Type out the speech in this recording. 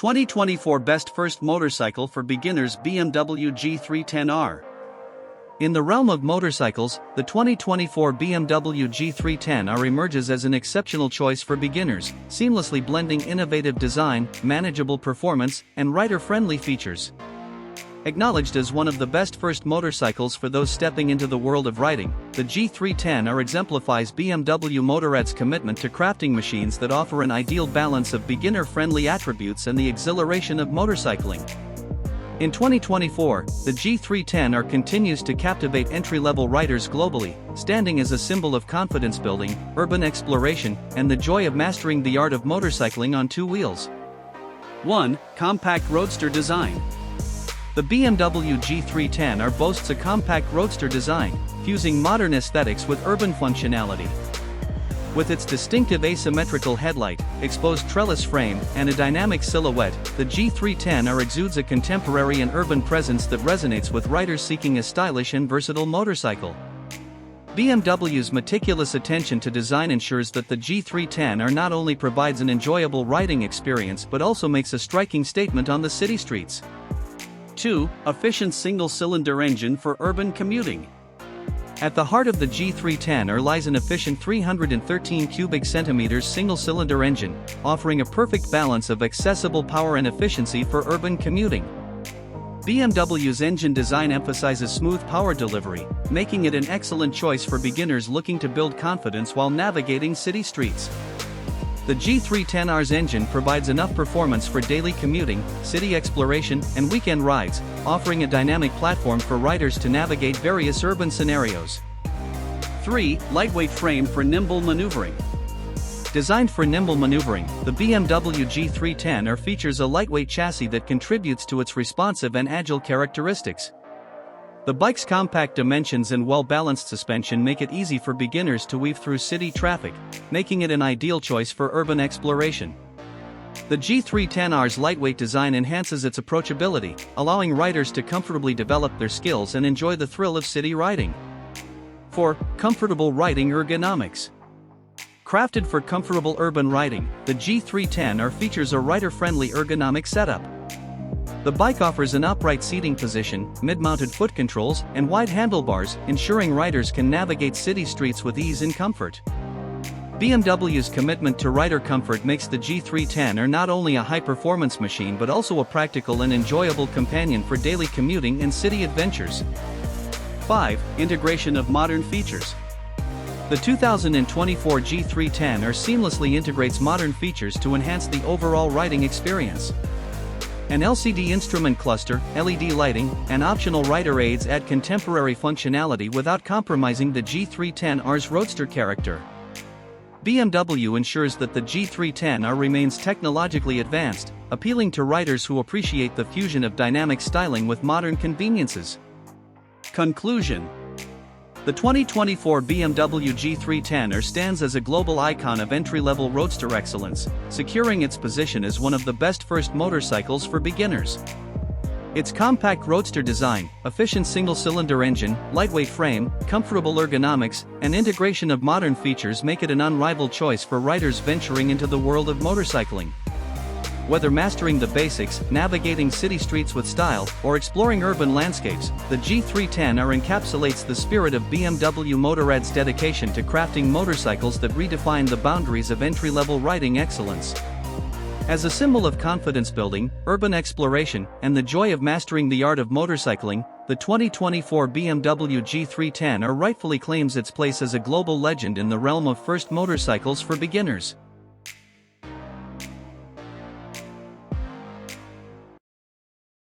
2024 Best First Motorcycle for Beginners BMW G310R. In the realm of motorcycles, the 2024 BMW G310R emerges as an exceptional choice for beginners, seamlessly blending innovative design, manageable performance, and rider-friendly features. Acknowledged as one of the best first motorcycles for those stepping into the world of riding, the G310R exemplifies BMW Motorrad's commitment to crafting machines that offer an ideal balance of beginner-friendly attributes and the exhilaration of motorcycling. In 2024, the G310R continues to captivate entry-level riders globally, standing as a symbol of confidence building, urban exploration, and the joy of mastering the art of motorcycling on two wheels. 1. Compact Roadster Design. The BMW G310R boasts a compact roadster design, fusing modern aesthetics with urban functionality. With its distinctive asymmetrical headlight, exposed trellis frame, and a dynamic silhouette, the G310R exudes a contemporary and urban presence that resonates with riders seeking a stylish and versatile motorcycle. BMW's meticulous attention to design ensures that the G310R not only provides an enjoyable riding experience but also makes a striking statement on the city streets. 2. Efficient single-cylinder engine for urban commuting. At the heart of the G310R lies an efficient 313 cubic centimeters single-cylinder engine, offering a perfect balance of accessible power and efficiency for urban commuting. BMW's engine design emphasizes smooth power delivery, making it an excellent choice for beginners looking to build confidence while navigating city streets. The G310R's engine provides enough performance for daily commuting, city exploration, and weekend rides, offering a dynamic platform for riders to navigate various urban scenarios. 3. Lightweight frame for nimble maneuvering. Designed for nimble maneuvering, the BMW G310R features a lightweight chassis that contributes to its responsive and agile characteristics. The bike's compact dimensions and well-balanced suspension make it easy for beginners to weave through city traffic, making it an ideal choice for urban exploration. The G310R's lightweight design enhances its approachability, allowing riders to comfortably develop their skills and enjoy the thrill of city riding. 4. Comfortable riding ergonomics. Crafted for comfortable urban riding, the G310R features a rider-friendly ergonomic setup. The bike offers an upright seating position, mid-mounted foot controls, and wide handlebars, ensuring riders can navigate city streets with ease and comfort. BMW's commitment to rider comfort makes the G310R not only a high-performance machine but also a practical and enjoyable companion for daily commuting and city adventures. 5. Integration of modern features. The 2024 G310R seamlessly integrates modern features to enhance the overall riding experience. An LCD instrument cluster, LED lighting, and optional rider aids add contemporary functionality without compromising the G310R's roadster character. BMW ensures that the G310R remains technologically advanced, appealing to riders who appreciate the fusion of dynamic styling with modern conveniences. Conclusion. The 2024 BMW G310R stands as a global icon of entry-level roadster excellence, securing its position as one of the best first motorcycles for beginners. Its compact roadster design, efficient single-cylinder engine, lightweight frame, comfortable ergonomics, and integration of modern features make it an unrivaled choice for riders venturing into the world of motorcycling. Whether mastering the basics, navigating city streets with style, or exploring urban landscapes, the G310R encapsulates the spirit of BMW Motorrad's dedication to crafting motorcycles that redefine the boundaries of entry-level riding excellence. As a symbol of confidence building, urban exploration, and the joy of mastering the art of motorcycling, the 2024 BMW G310R rightfully claims its place as a global legend in the realm of first motorcycles for beginners.